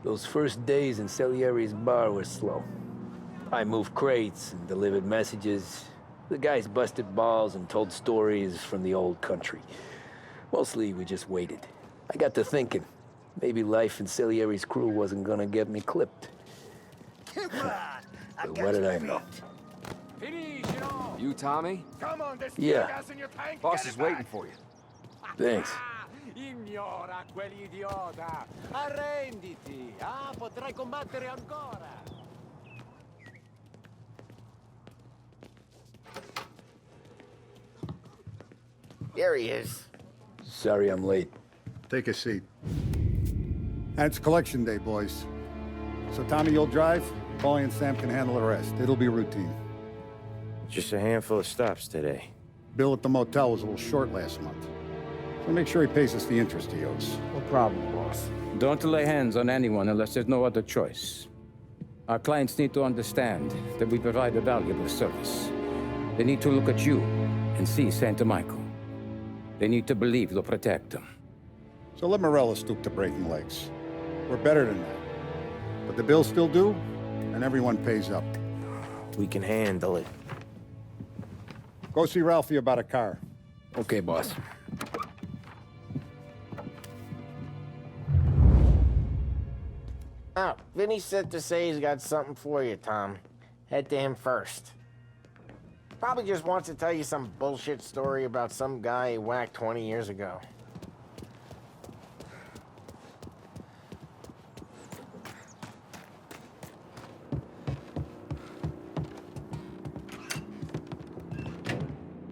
Those first days in Salieri's bar were slow. I moved crates and delivered messages. The guys busted balls and told stories from the old country. Mostly, we just waited. I got to thinking, maybe life in Salieri's crew wasn't gonna get me clipped. Come on, But what did I know? You, Tommy? Come on, there's Yeah. gas in your tank. Boss Get is it waiting back. for you. Thanks. Ignora quell'idiota! Arrenditi! Ah, potrai combattere ancora! There he is. Sorry I'm late. Take a seat. And it's collection day, boys. So Tommy, you'll drive. Paulie and Sam can handle the rest. It'll be routine. Just a handful of stops today. Bill at the motel was a little short last month. So make sure he pays us the interest he owes. No problem, boss. Don't lay hands on anyone unless there's no other choice. Our clients need to understand that we provide a valuable service. They need to look at you and see Santa Michael. They need to believe you'll protect them. So let Morello stoop to breaking legs. We're better than that. But the bills still due, and everyone pays up. We can handle it. Go see Ralphie about a car. Okay, boss. Oh, Vinny said to say he's got something for you, Tom. Head to him first. Probably just wants to tell you some bullshit story about some guy he whacked 20 years ago.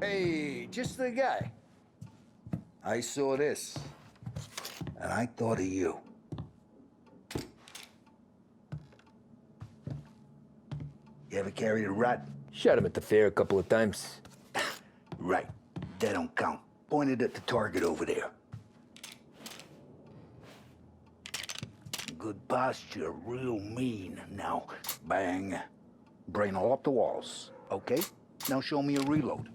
Hey, just the guy. I saw this, and I thought of you. You ever carried a rat? Shot him at the fair a couple of times. Right. That don't count. Pointed at the target over there. Good posture, real mean. Now, bang. Brain all up the walls. Okay? Now show me a reload.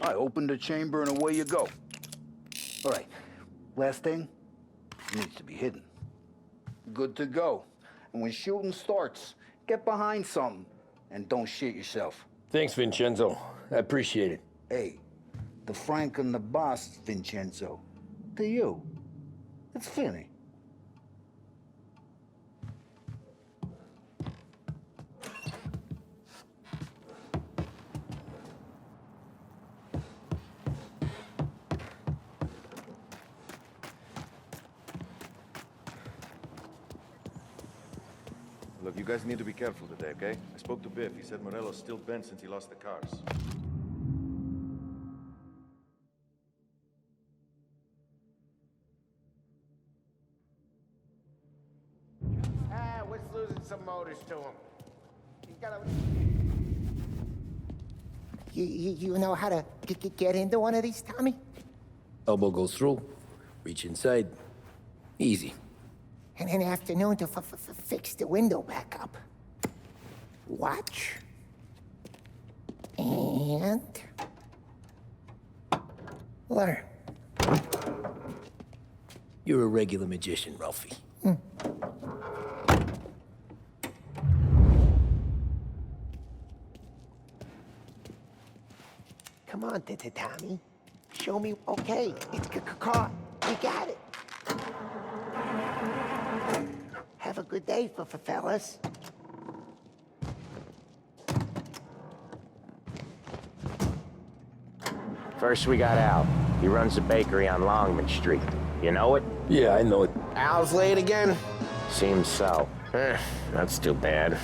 I opened the chamber and away you go. All right. Last thing, needs to be hidden. Good to go. And when shooting starts, get behind something and don't shit yourself. Thanks, Vincenzo. I appreciate it. Hey, the Frank and the boss, Vincenzo. To you, it's Finny. Look, you guys need to be careful today, okay? I spoke to Biff. He said Morello's still bent since he lost the cars. Ah, what's losing some motors to him? He's got a... You know how to get into one of these, Tommy? Elbow goes through. Reach inside. Easy. And in the afternoon to fix the window back up. Watch. And... learn. You're a regular magician, Ralphie. Come on, Tommy. Show me. Okay, it's caught. We got it. Have a good day, fellas. First we got Al. He runs a bakery on Longman Street. You know it? Yeah, I know it. Al's late again? Seems so. That's too bad.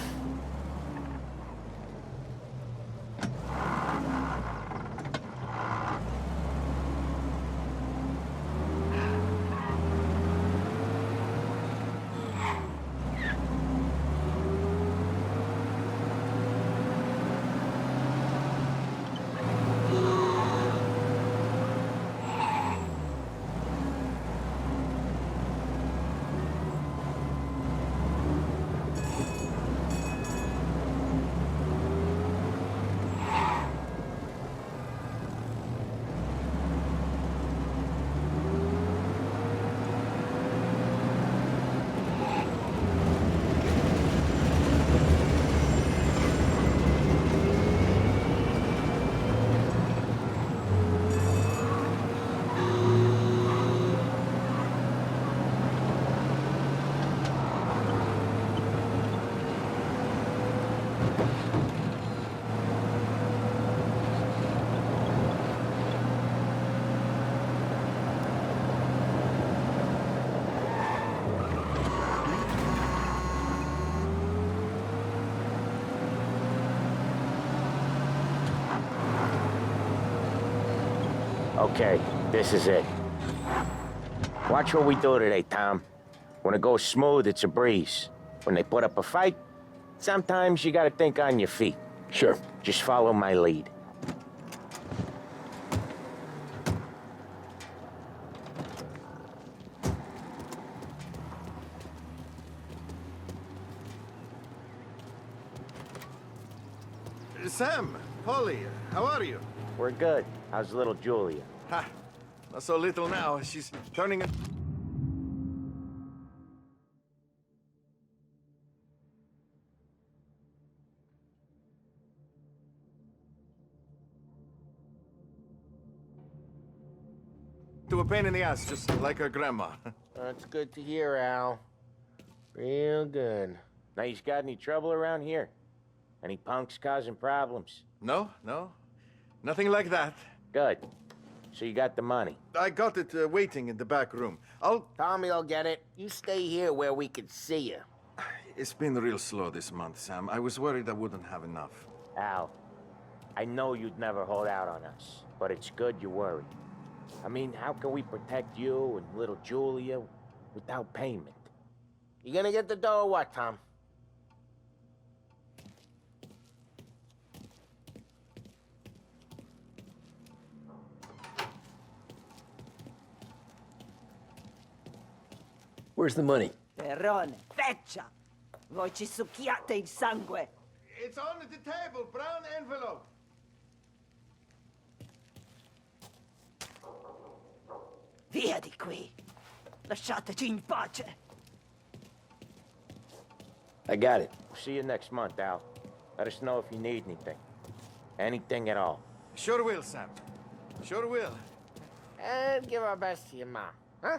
Okay, this is it. Watch what we do today, Tom. When it goes smooth, it's a breeze. When they put up a fight, sometimes you gotta think on your feet. Sure. Just follow my lead. Sam, Polly, how are you? We're good. How's little Julia? Ha! Not so little now. She's turning it. To a pain in the ass, just like her grandma. That's good to hear, Al. Real good. Now, you got any trouble around here? Any punks causing problems? No, no. Nothing like that. Good. So you got the money. I got it waiting in the back room. Tommy will get it. You stay here where we can see you. It's been real slow this month, Sam. I was worried I wouldn't have enough. Al, I know you'd never hold out on us, but it's good you worry. I mean, how can we protect you and little Julia without payment? You gonna get the dough or what, Tom? Where's the money? Perrone, feccia! Voi ci succhiate il sangue! It's on the table, brown envelope. Via di qui! Lasciateci in pace! I got it. See you next month, Al. Let us know if you need anything. Anything at all. Sure will, Sam. Sure will. And give our best to your mom, huh?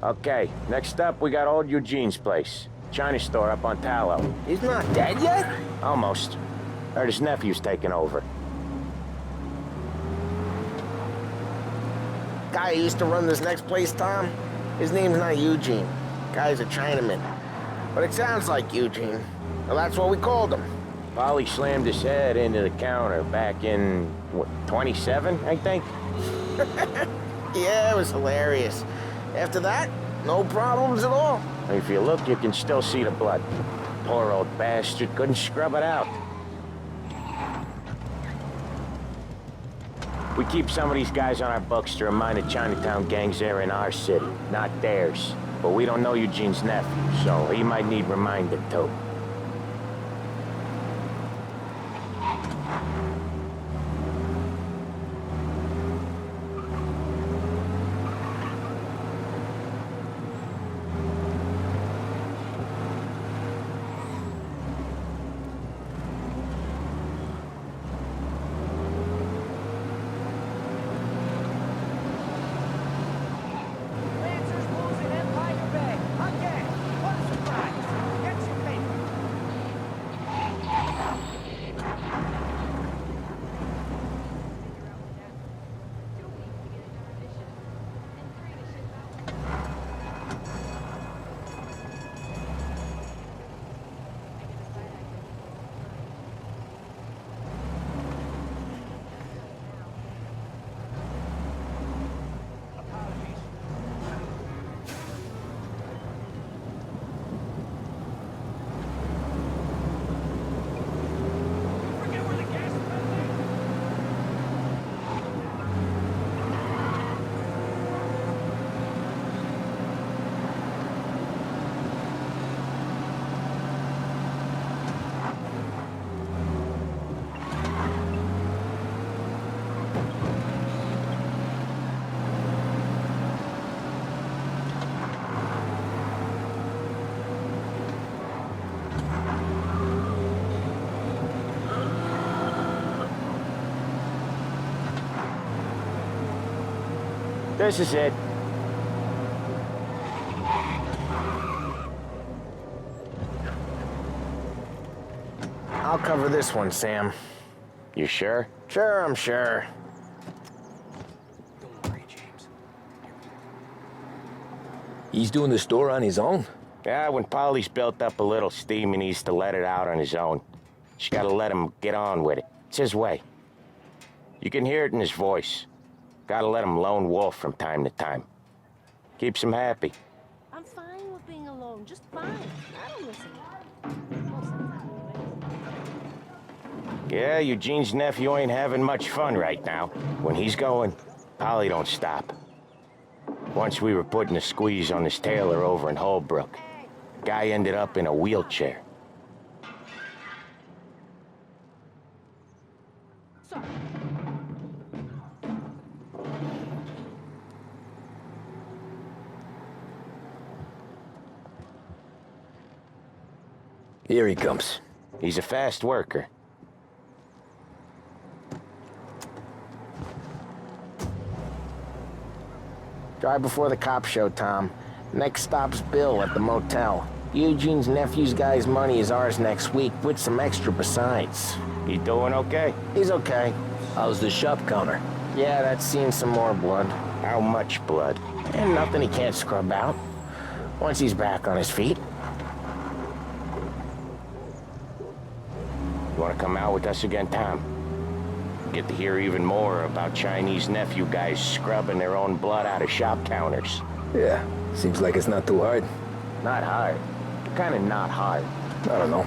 Okay, next up, we got old Eugene's place. China store up on Tallow. He's not dead yet? Almost. Heard his nephew's taking over. Guy who used to run this next place, Tom? His name's not Eugene. Guy's a Chinaman. But it sounds like Eugene. Well, that's what we called him. Polly slammed his head into the counter back in, what, 27, I think? Yeah, it was hilarious. After that, no problems at all. If you look, you can still see the blood. Poor old bastard couldn't scrub it out. We keep some of these guys on our books to remind the Chinatown gangs they're in our city, not theirs. But we don't know Eugene's nephew, so he might need reminded too. Lancers losing Empire Bay! Again! What a surprise! Get your paper! Forget where the gas is gonna be? This is it. cover this one, Sam. You sure? Sure, I'm sure. Don't worry, James. He's doing the store on his own? Yeah, when Polly's built up a little steam, he needs to let it out on his own. Just gotta let him get on with it. It's his way. You can hear it in his voice. Gotta let him lone wolf from time to time. Keeps him happy. I'm fine with being alone, just fine. I don't listen. Most of the time, anyway. Yeah, Eugene's nephew ain't having much fun right now. When he's going, Polly don't stop. Once we were putting a squeeze on his tailor over in Holbrook. Guy ended up in a wheelchair. Sorry. Here he comes. He's a fast worker. Drive before the cops show, Tom. Next stop's Bill at the motel. Eugene's nephew's guy's money is ours next week, with some extra besides. He doing okay? He's okay. How's the shop counter? Yeah, that's seen some more blood. How much blood? And nothing he can't scrub out. Once he's back on his feet. You wanna come out with us again, Tom? Get to hear even more about Chinese nephew guys scrubbing their own blood out of shop counters. Yeah, seems like it's not too hard. Not hard. Kinda not hard. I don't know.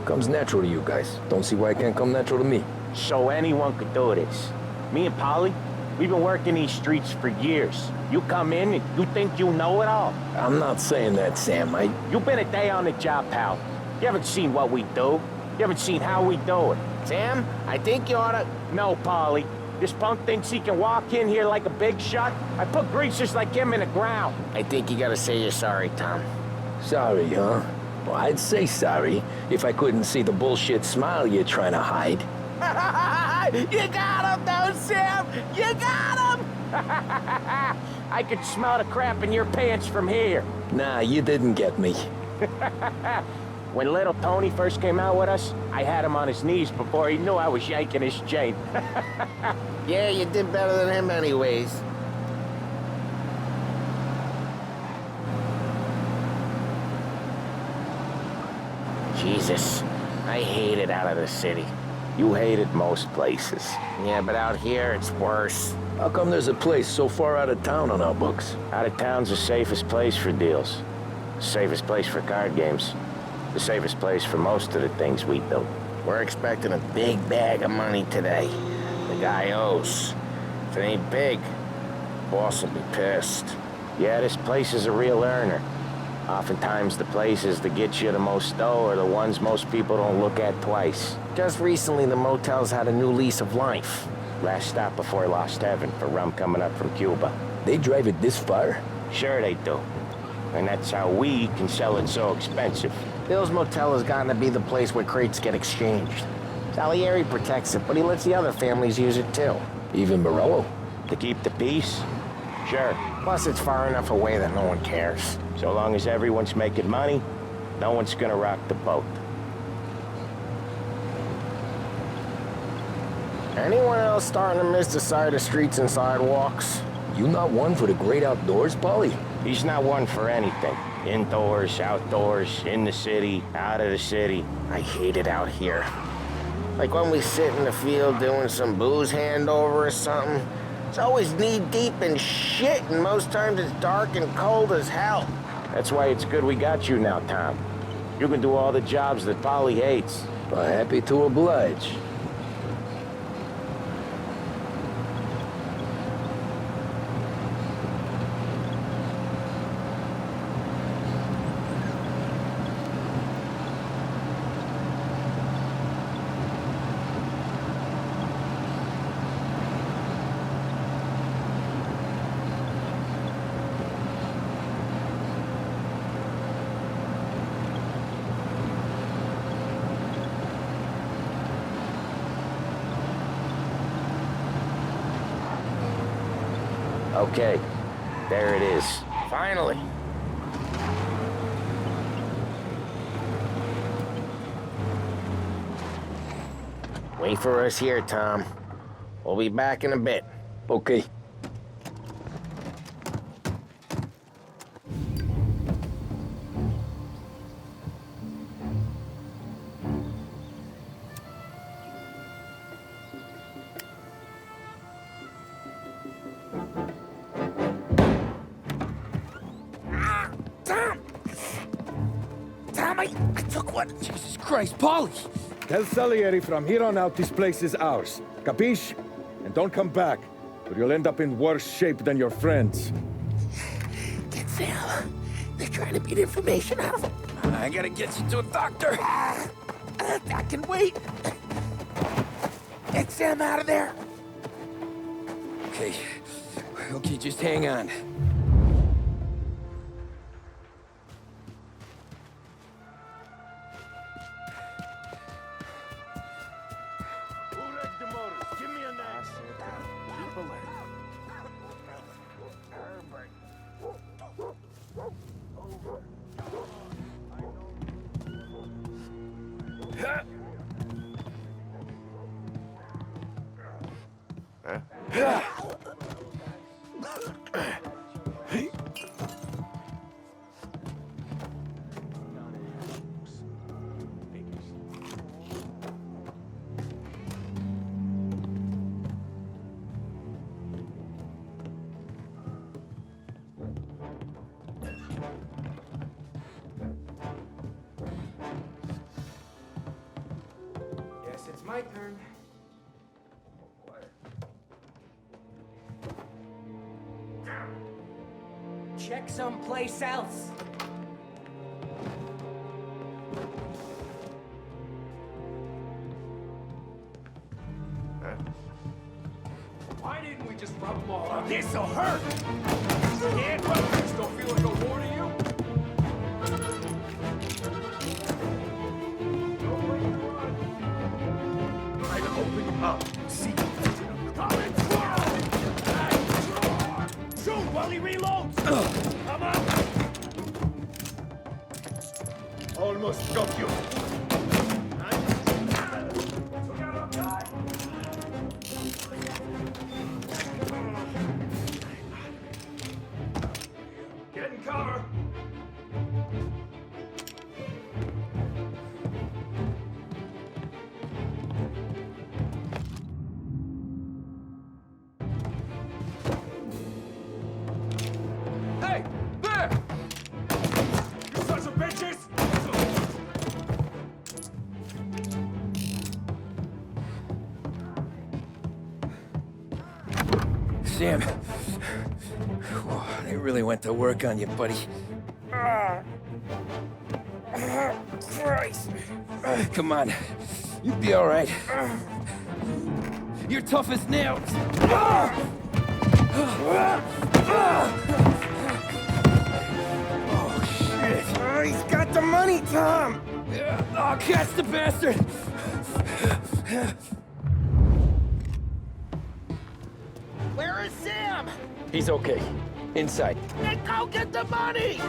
Comes natural to you guys. Don't see why it can't come natural to me. So anyone could do this. Me and Polly, we've been working these streets for years. You come in and you think you know it all. I'm not saying that, Sam. You've been a day on the job, pal. You haven't seen what we do. You haven't seen how we do it. Sam, I think you oughta... No, Polly. This punk thinks he can walk in here like a big shot. I put greasers like him in the ground. I think you gotta say you're sorry, Tom. Sorry, huh? Well, I'd say sorry if I couldn't see the bullshit smile you're trying to hide. You got him, though, Sam! You got him! I could smell the crap in your pants from here. Nah, you didn't get me. When little Tony first came out with us, I had him on his knees before he knew I was yanking his chain. Yeah, you did better than him anyways. Jesus, I hate it out of the city. You hated most places. Yeah, but out here, it's worse. How come there's a place so far out of town on our books? Out of town's the safest place for deals. Safest place for card games. The safest place for most of the things we do. We're expecting a big bag of money today. The guy owes. If it ain't big, boss will be pissed. Yeah, this place is a real earner. Oftentimes the places that get you the most dough are the ones most people don't look at twice. Just recently, the motel's had a new lease of life. Last stop before Lost Heaven for rum coming up from Cuba. They drive it this far? Sure they do. And that's how we can sell it so expensive. Bill's motel has gotten to be the place where crates get exchanged. Salieri protects it, but he lets the other families use it too. Even Morello? To keep the peace? Sure. Plus, it's far enough away that no one cares. So long as everyone's making money, no one's gonna rock the boat. Anyone else starting to miss the sight of streets and sidewalks? You not one for the great outdoors, Polly? He's not one for anything. Indoors, outdoors, in the city, out of the city. I hate it out here. Like when we sit in the field doing some booze handover or something. It's always knee-deep in shit, and most times it's dark and cold as hell. That's why it's good we got you now, Tom. You can do all the jobs that Polly hates. Well, happy to oblige. Okay, there it is. Finally. Wait for us here, Tom. We'll be back in a bit. Okay. Tom, I took one. Jesus Christ, Polly! Tell Salieri from here on out this place is ours. Capiche? And don't come back, or you'll end up in worse shape than your friends. Get Sam. They're trying to beat information out of him. I gotta get you to a doctor. I can wait. Get Sam out of there. Okay. Okay, just hang on. Guess it's my turn. Check someplace else. Why didn't we just rub them all out? This'll hurt! Can't run this, don't feel like a war to you? Try to open him up. See? Come and throw! Shoot while he reloads! Come on! Almost got you. Get in cover! Hey! There! You sons of bitches! Sam. Whoa, they really went to work on you, buddy. Christ. Come on. You'll be all right. You're tough as nails. Oh, shit. Oh, he's got the money, Tom. Oh, catch the bastard. Where is Sam? He's okay. Inside. Then go get the money.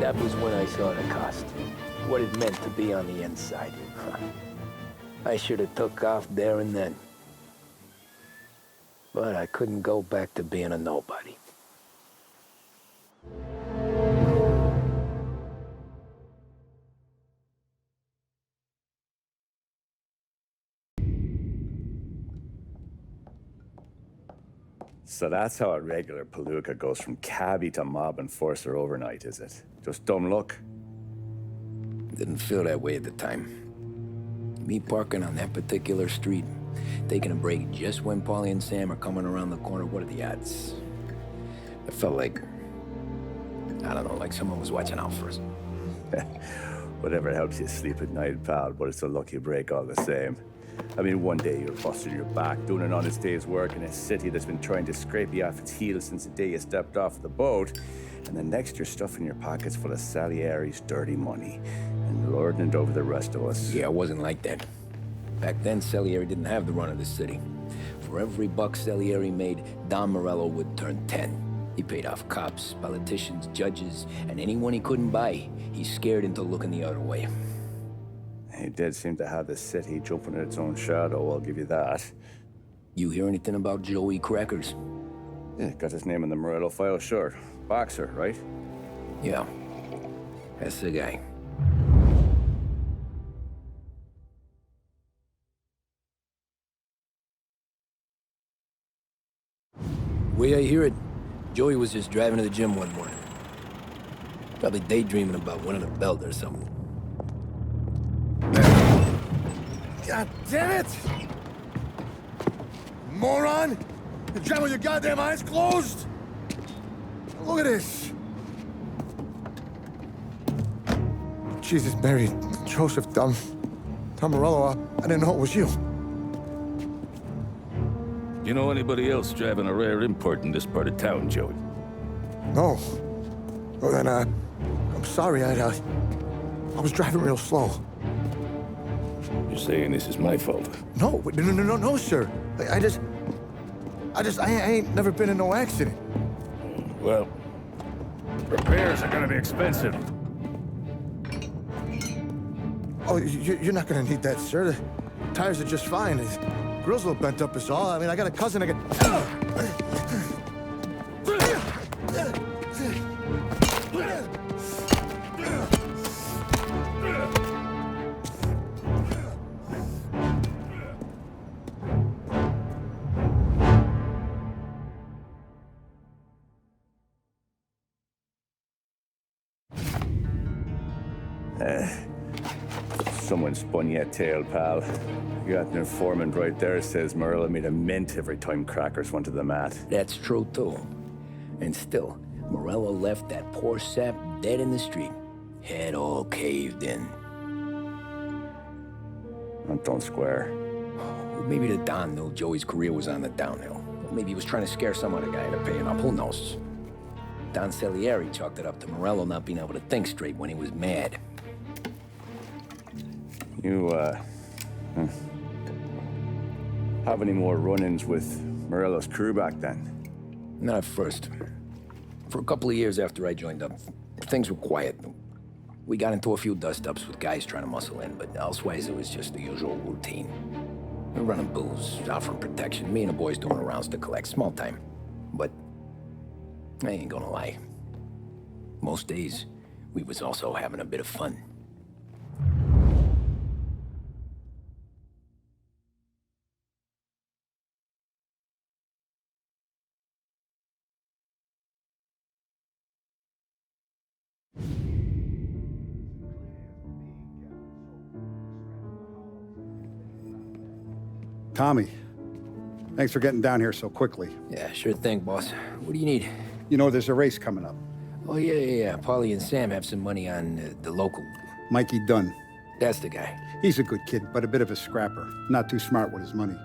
That was when I saw the cost. What it meant to be on the inside. I should have took off there and then. But I couldn't go back to being a nobody. So that's how a regular palooka goes from cabbie to mob enforcer overnight, is it? Just dumb luck? Didn't feel that way at the time. Me parking on that particular street, taking a break just when Paulie and Sam are coming around the corner, what are the odds? It felt like, I don't know, like someone was watching out for us. Whatever helps you sleep at night, pal, but it's a lucky break all the same. I mean, one day you're busting your back, doing an honest day's work in a city that's been trying to scrape you off its heels since the day you stepped off the boat, and the next you're stuffing your pockets full of Salieri's dirty money and lording it over the rest of us. Yeah, it wasn't like that. Back then, Salieri didn't have the run of the city. For every buck Salieri made, Don Morello would turn 10. He paid off cops, politicians, judges, and anyone he couldn't buy, he scared into looking the other way. He did seem to have the city jumping in its own shadow, I'll give you that. You hear anything about Joey Crackers? Yeah, got his name in the Morello file, sure. Boxer, right? Yeah, that's the guy. Way I hear it, Joey was just driving to the gym one morning. Probably daydreaming about winning a belt or something. God damn it! Moron! You're driving with your goddamn eyes closed? Look at this! Jesus, Mary, Joseph, Tom Morello, I didn't know it was you. You know anybody else driving a rare import in this part of town, Joey? No. Well, then, I'm sorry, I was driving real slow. You're saying this is my fault? No, sir. I ain't never been in no accident. Well, repairs are gonna be expensive. Oh, you're not gonna need that, sir. The tires are just fine. The grill's a little bent up is all. I mean, I got a cousin I can... Someone spun you a tail, pal. You got an informant right there says Morello made a mint every time Crackers went to the mat. That's true, too. And still, Morello left that poor sap dead in the street. Head all caved in. That don't square. Maybe the Don knew Joey's career was on the downhill. Maybe he was trying to scare some other guy into paying up. Who knows? Don Salieri chalked it up to Morello not being able to think straight when he was mad. You, have any more run-ins with Morello's crew back then? Not at first. For a couple of years after I joined up, things were quiet. We got into a few dust-ups with guys trying to muscle in, but elsewise it was just the usual routine. We're running booze, offering protection, me and the boys doing the rounds to collect, small time. But I ain't gonna lie. Most days, we was also having a bit of fun. Tommy, thanks for getting down here so quickly. Yeah, sure thing, boss. What do you need? You know, there's a race coming up. Oh, yeah. Paulie and Sam have some money on the local. Mikey Dunn. That's the guy. He's a good kid, but a bit of a scrapper. Not too smart with his money.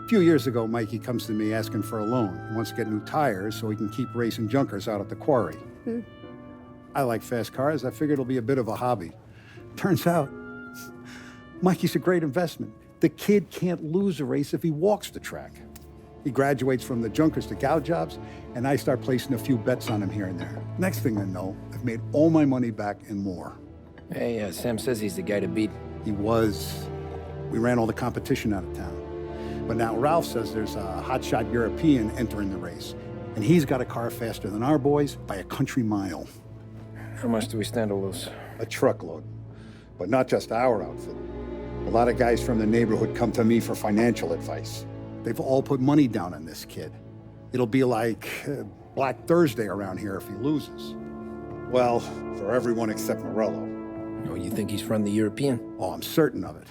A few years ago, Mikey comes to me asking for a loan. He wants to get new tires so he can keep racing junkers out at the quarry. I like fast cars. I figured it'll be a bit of a hobby. Turns out, Mikey's a great investment. The kid can't lose a race if he walks the track. He graduates from the junkers to gal jobs, and I start placing a few bets on him here and there. Next thing I know, I've made all my money back and more. Hey, Sam says he's the guy to beat. He was. We ran all the competition out of town. But now Ralph says there's a hotshot European entering the race, and he's got a car faster than our boys by a country mile. How much do we stand to lose? A truckload. But not just our outfit. A lot of guys from the neighborhood come to me for financial advice. They've all put money down on this kid. It'll be like Black Thursday around here if he loses. Well, for everyone except Morello. Oh, you think he's from the European? Oh, I'm certain of it.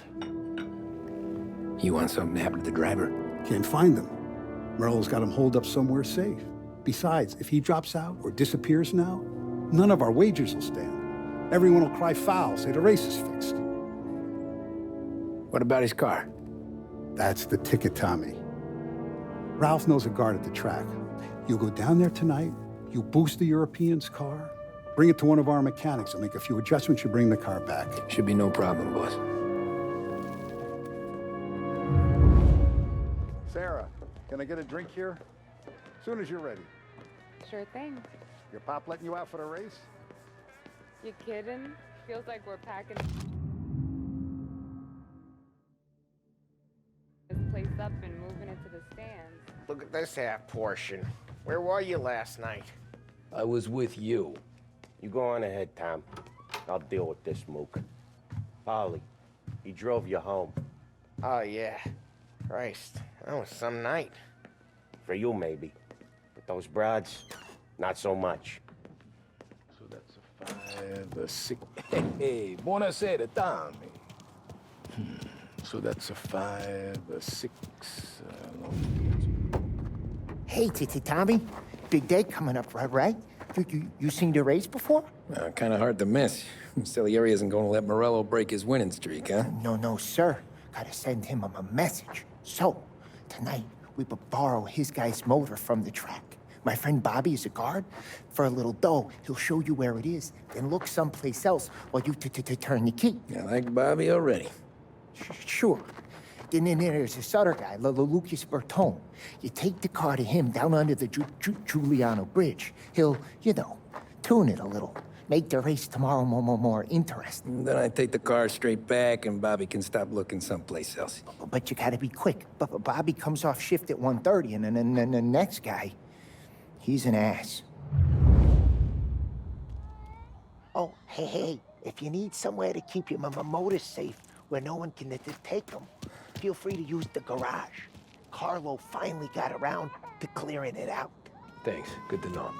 You want something to happen to the driver? Can't find him. Morello's got him holed up somewhere safe. Besides, if he drops out or disappears now, none of our wagers will stand. Everyone will cry foul, say the race is fixed. What about his car? That's the ticket, Tommy. Ralph knows a guard at the track. You go down there tonight, you boost the European's car, bring it to one of our mechanics, and make a few adjustments, you bring the car back. Should be no problem, boss. Sarah, can I get a drink here? As soon as you're ready. Sure thing. Your pop letting you out for the race? You kidding? Feels like we're packing this place up and moving it to the stands. Look at this half portion. Where were you last night? I was with you. You go on ahead, Tom. I'll deal with this mook. Polly, he drove you home. Oh, yeah. Christ, that was some night. For you, maybe. But those broads, not so much. So that's a 5, a 6. Hey, buonasera, Tommy. So that's a 5, a 6. Hey, Tommy. Big day coming up, right? You seen the race before? Kind of hard to miss. Salieri isn't going to let Morello break his winning streak, huh? No, sir. Gotta send him a message. So, tonight, we borrow his guy's motor from the track. My friend Bobby is a guard. For a little dough, he'll show you where it is, then look someplace else while you turn the key. I like Bobby already. Sure. Then there's this other guy, Lucas Bertone. You take the car to him down under the Giuliano Bridge. He'll, tune it a little. Make the race tomorrow more interesting. Then I take the car straight back, and Bobby can stop looking someplace else. But you gotta be quick. But Bobby comes off shift at 1:30, and then the next guy, he's an ass. Oh, hey, if you need somewhere to keep your motor safe where no one can take them, feel free to use the garage. Carlo finally got around to clearing it out. Thanks. Good to know.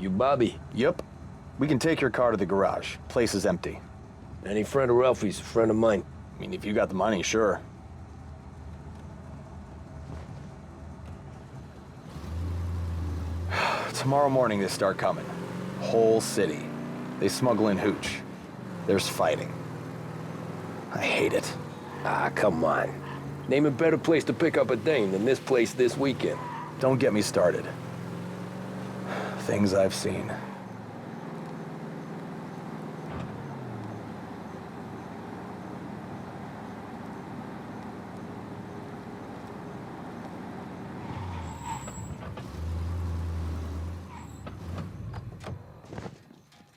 You Bobby? Yep. We can take your car to the garage. Place is empty. Any friend of Ralphie's, a friend of mine. I mean, if you got the money, sure. Tomorrow morning they start coming. Whole city. They smuggle in hooch. There's fighting. I hate it. Ah, come on. Name a better place to pick up a dame than this place this weekend. Don't get me started. Things I've seen.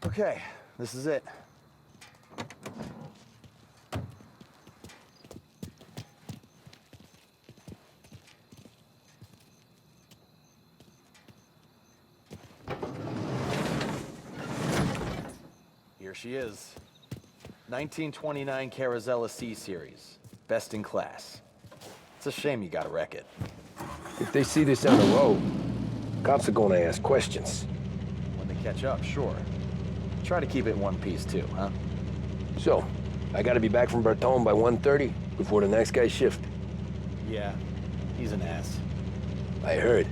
Okay, this is it. Here she is. 1929 Carazella C Series. Best in class. It's a shame you gotta wreck it. If they see this on the road, cops are gonna ask questions. When they catch up, sure. Try to keep it in one piece too, huh? So, I gotta be back from Bertone by 1:30 before the next guy's shift. Yeah, he's an ass. I heard.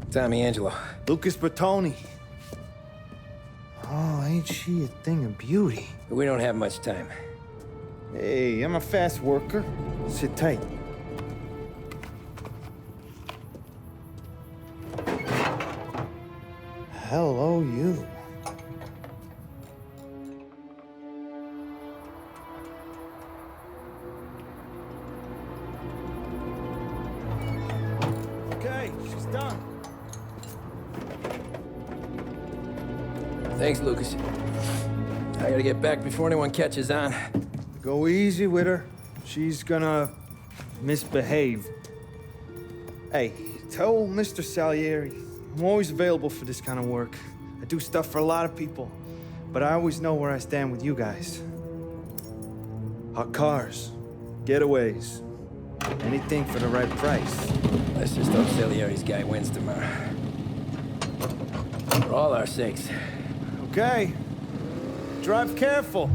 Tommy Angelo. Lucas Bertoni. Oh, ain't she a thing of beauty? We don't have much time. Hey, I'm a fast worker. Sit tight. Hello, you. Okay, she's done. Thanks, Lucas. I gotta get back before anyone catches on. Go easy with her. She's gonna misbehave. Hey, tell Mr. Salieri I'm always available for this kind of work. I do stuff for a lot of people, but I always know where I stand with you guys. Hot cars, getaways, anything for the right price. Let's just hope Salieri's guy wins tomorrow. For all our sakes. Okay. Drive careful.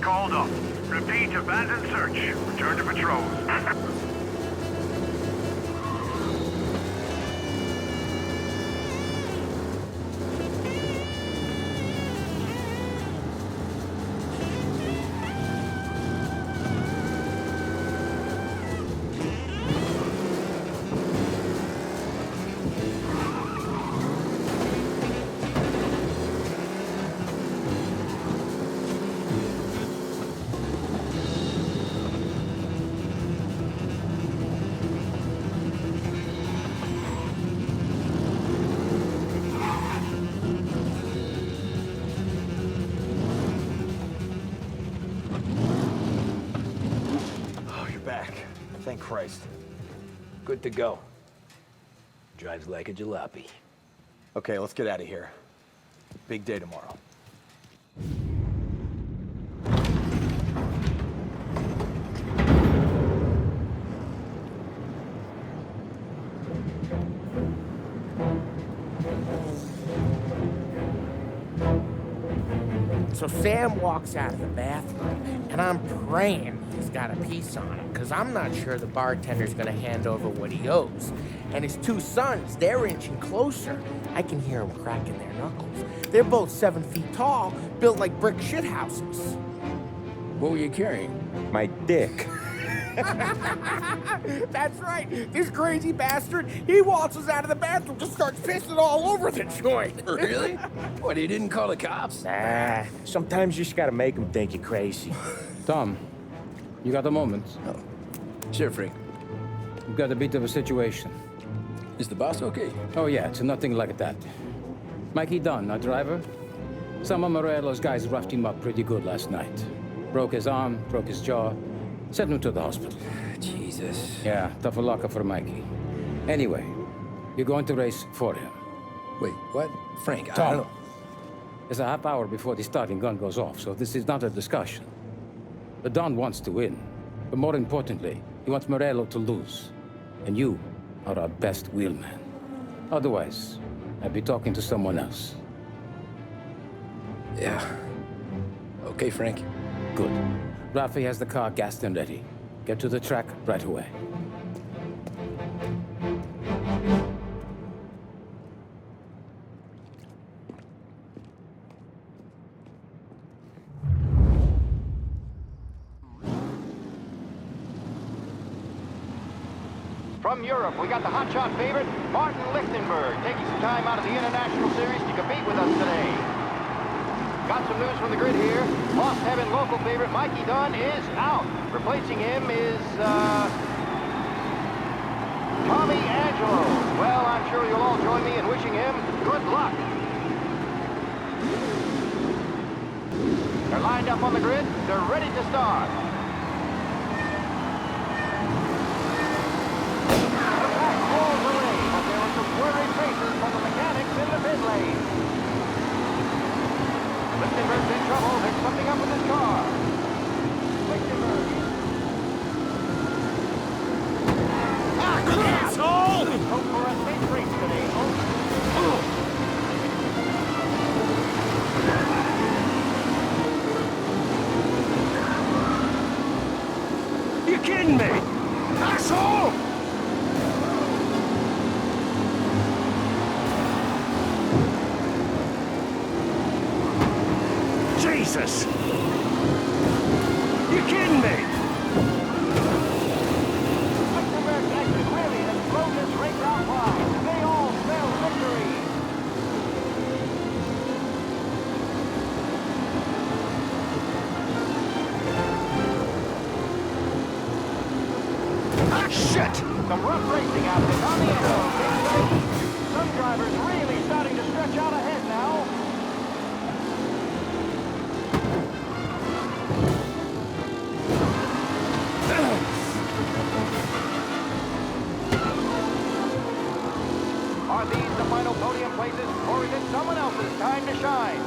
Called up. Repeat, abandon search. Return to patrol. Thank Christ. Good to go. Drives like a jalopy. Okay, let's get out of here. Big day tomorrow. So Sam walks out of the bathroom, and I'm praying he's got a piece on him, because I'm not sure the bartender's gonna hand over what he owes. And his two sons, they're inching closer. I can hear them cracking their knuckles. They're both 7 feet tall, built like brick shithouses. What were you carrying? My dick. That's right. This crazy bastard, he waltzes out of the bathroom, just starts pissing all over the joint. Really? What, he didn't call the cops? Nah, sometimes you just gotta make them think you're crazy. Tom, you got a moment? Oh. Sure, Frank. We've got a bit of a situation. Is the boss okay? Oh yeah, it's nothing like that. Mikey Dunn, our driver. Some of Morello's guys roughed him up pretty good last night. Broke his arm, broke his jaw. Sent him to the hospital. Jesus. Yeah, tough luck for Mikey. Anyway, you're going to race for him. Wait, what? Frank, I Tom, don't... There's a half hour before the starting gun goes off, so this is not a discussion. The Don wants to win, but more importantly, he wants Morello to lose. And you are our best wheelman. Otherwise, I'd be talking to someone else. Yeah. Okay, Frank. Good. Rafi has the car gassed and ready. Get to the track right away. From Europe, we got the hotshot favorite, Martin Lichtenberg, taking some time out of the International Series to compete with us today. Got some news from the grid here. Lost Heaven local favorite Mikey Dunn is out. Replacing him is, Tommy Angelo. Well, I'm sure you'll all join me in wishing him good luck. They're lined up on the grid. They're ready to start. The pack rolls away, but there were some worried faces from the mechanics in the pit lane. Lichtenberg's in trouble. There's something up with his car. Lichtenberg. Asshole! Hope for a safe race today, folks. You kidding me? Asshole! Jesus! You kidding me? Lichtenberg's exit really has blown this race out wide. They all spell victory. Ah, shit! Some rough racing out there on the end. Some drivers really starting to stretch out ahead now. Are these the final podium places, or is it someone else's time to shine?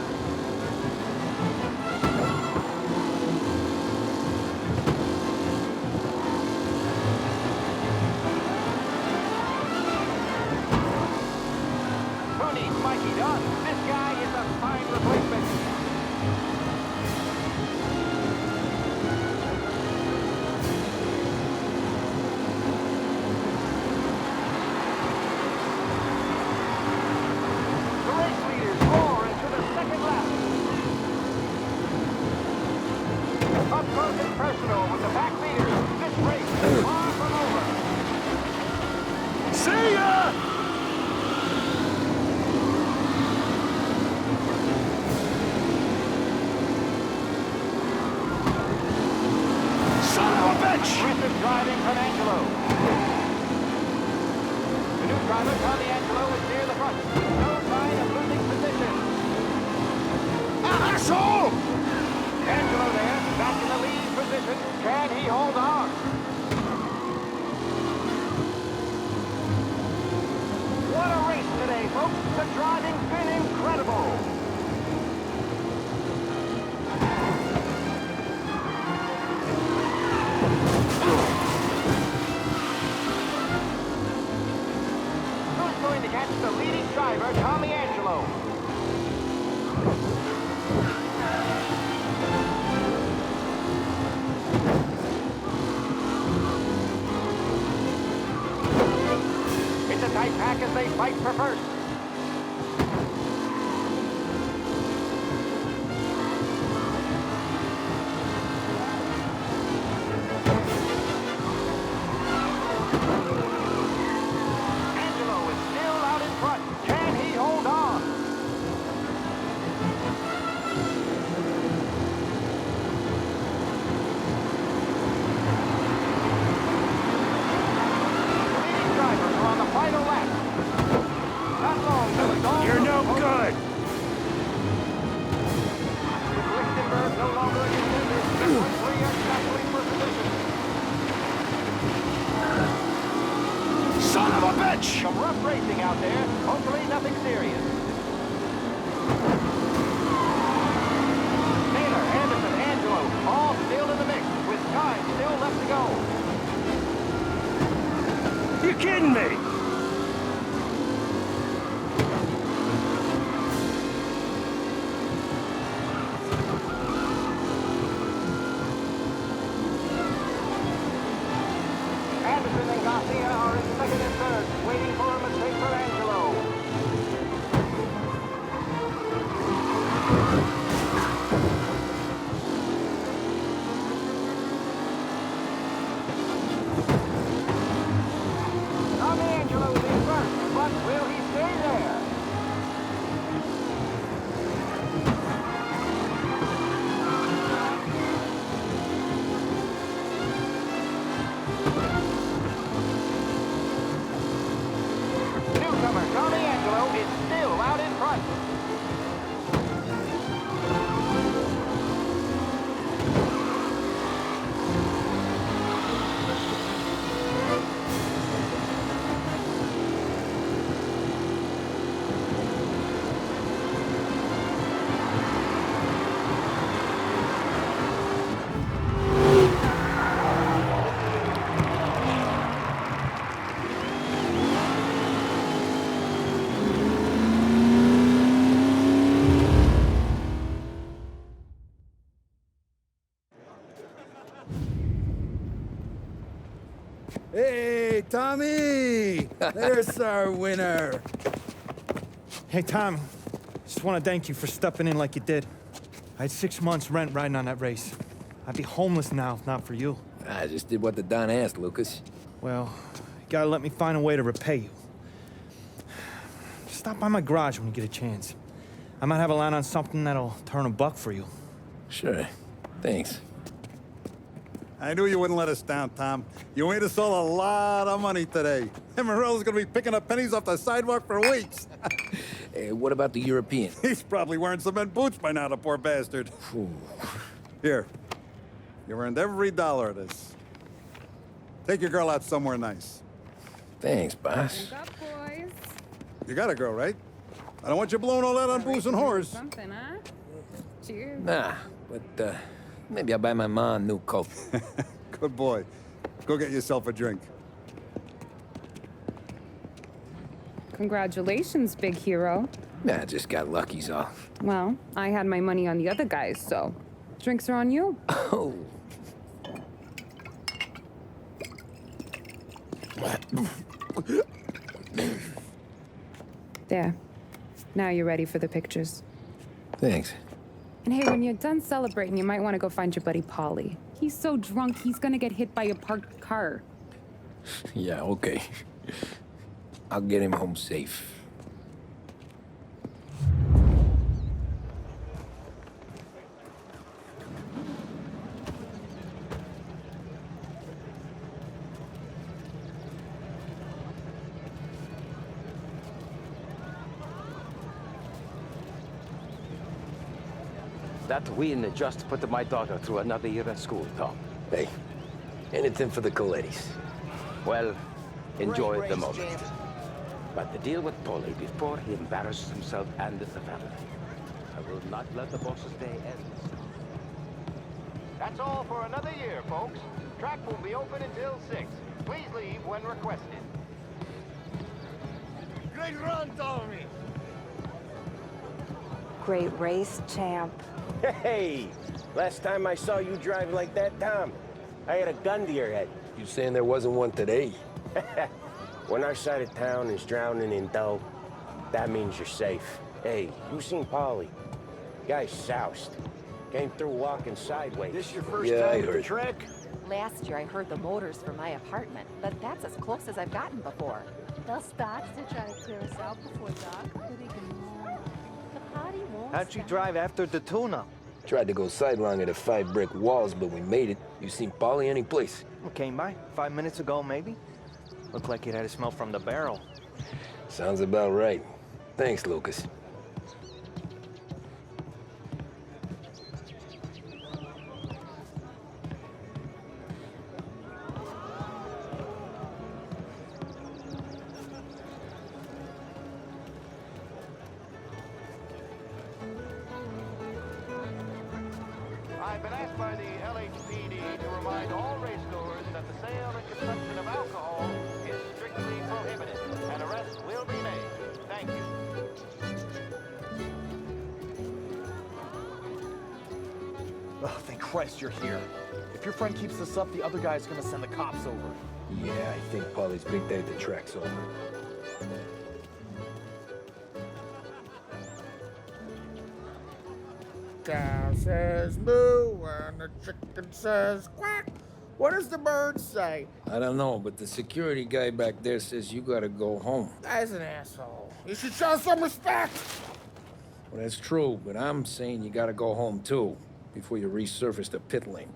Who needs Mikey Dunn? This guy is a fine replacement. The race leaders roar into the second lap. Up close and personal with the back leaders. This race is far from over. See ya! Son of a bitch! Aggressive driving from Angelo. The new driver, Tommy Angelo, is near the front. No sign of losing position. Asshole! Angelo there, back in the lead position. Can he hold on? What a race today, folks. The driving's been incredible. Who's going to catch the leading driver, Tommy Angelo? It's a tight pack as they fight for first. Angelo is still out in front. Can he hold on? The leading drivers are on the final lap. Not long till it's all You're no over. good! With Lichtenberg no longer a contender, the front three are battling for position. Son of a bitch! Some rough racing out there. Hopefully nothing serious. Taylor, Anderson, Angelo, all still in the mix, with time still left to go. You kidding me? Anderson and Garcia are in second and third, waiting for a mistake for Angelo. Tommy Angelo is in front, but will he stay there? Tommy! There's our winner. Hey, Tom. Just want to thank you for stepping in like you did. I had 6 months rent riding on that race. I'd be homeless now if not for you. I just did what the Don asked, Lucas. Well, you gotta let me find a way to repay you. Stop by my garage when you get a chance. I might have a line on something that'll turn $1 for you. Sure. Thanks. I knew you wouldn't let us down, Tom. You made us all a lot of money today. And Morello's gonna be picking up pennies off the sidewalk for weeks. Hey, what about the European? He's probably wearing cement boots by now, the poor bastard. Here. You earned every dollar of this. Take your girl out somewhere nice. Thanks, boss. Up, boys. You got a girl, right? I don't want you blowing all that on booze and whores. Something, huh? Cheers. Nah, but maybe I'll buy my mom a new coat. Good boy. Go get yourself a drink. Congratulations, big hero. Nah, I just got lucky's all. Well, I had my money on the other guys, so drinks are on you. Oh. There. Now you're ready for the pictures. Thanks. And hey, when you're done celebrating, you might want to go find your buddy Paulie. He's so drunk, he's gonna get hit by a parked car. Yeah, okay. I'll get him home safe. That win just put my daughter through another year at school, Tom. Hey, anything for the Colettis. Well, enjoy the moment. But the deal with Paulie before he embarrasses himself and the family. I will not let the boss's day end. That's all for another year, folks. Track will be open until 6. Please leave when requested. Great run, Tommy! Great race, champ. Hey! Last time I saw you drive like that, Tom, I had a gun to your head. You saying there wasn't one today? When our side of town is drowning in dough, that means you're safe. Hey, you seen Paulie? Guy's soused. Came through walking sideways. This your first time at the track? Last year I heard the motors from my apartment, but that's as close as I've gotten before. They'll start to try to clear us out before dark. The party won't How'd you stop. drive after the tuna? Tried to go sidelong at the 5 brick walls, but we made it. You seen Paulie any place? Came by 5 minutes ago, maybe. Looked like it had a smell from the barrel. Sounds about right. Thanks, Lucas. I've been asked by the LHPD to remind all racegoers that the sale and consumption of alcohol is strictly prohibited, and arrests will be made. Thank you. Oh, thank Christ you're here. If your friend keeps this up, the other guy's gonna send the cops over. Yeah, I think Paulie's big day at the track's over. Cow says moo and the chicken says quack. What does the bird say? I don't know, but the security guy back there says you gotta go home. Guy's an asshole. You should show some respect. Well, that's true, but I'm saying you gotta go home too, before you resurface the pit lane.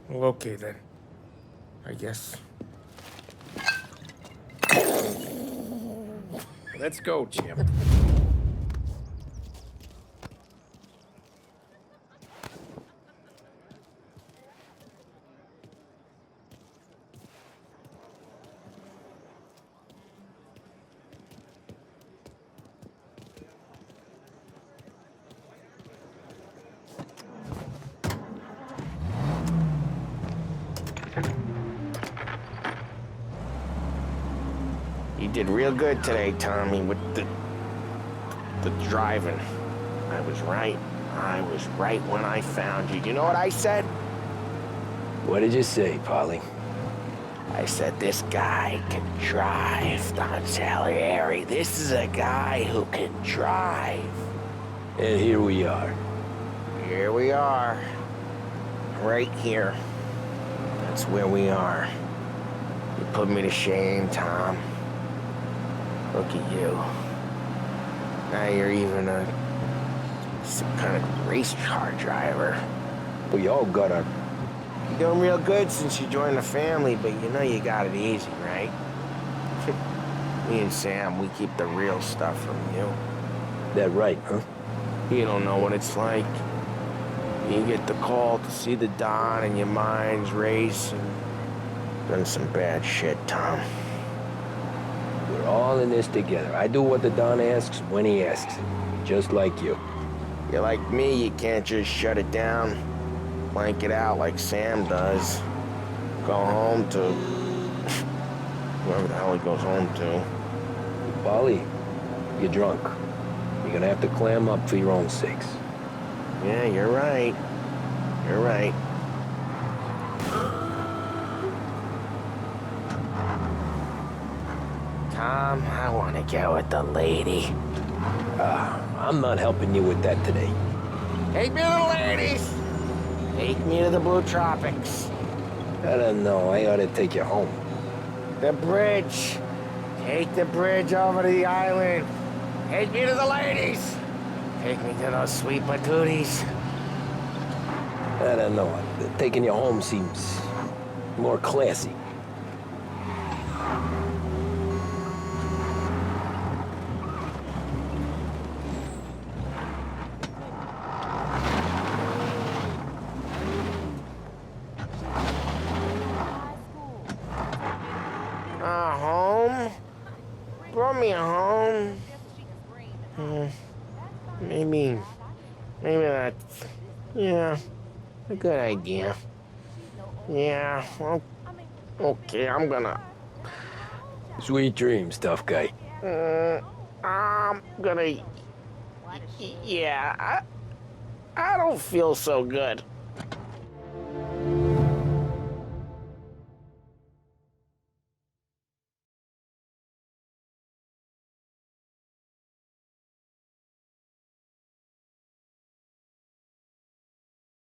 Well, okay then. I guess. Let's go, champ. You did real good today, Tommy, with the driving. I was right. I was right when I found you. You know what I said? What did you say, Paulie? I said, this guy can drive, Don Salieri. This is a guy who can drive. And here we are. Here we are. Right here. That's where we are. You put me to shame, Tom. Look at you. Now you're even some kind of race car driver. We all got our... You're doing real good since you joined the family, but you know you got it easy, right? Me and Sam, we keep the real stuff from you. That right, huh? You don't know what it's like. You get the call to see the Don and your mind's race and done some bad shit, Tom. We're all in this together. I do what the Don asks when he asks it. Just like you. You're like me, you can't just shut it down. Blank it out like Sam does. Go home to... whoever the hell he goes home to. Polly, you're drunk. You're gonna have to clam up for your own sakes. Yeah, you're right. You're right. Tom, I want to get with the lady. I'm not helping you with that today. Take me to the ladies! Take me to the Blue Tropics. I don't know. I ought to take you home. The bridge. Take the bridge over to the island. Take me to the ladies. Take me to those sweet patooties. I don't know. Taking you home seems more classy. Home? Brought me home. Maybe that's, yeah, a good idea. Yeah, well, okay, I'm gonna... Sweet dreams, tough guy. I'm gonna... Yeah, I don't feel so good.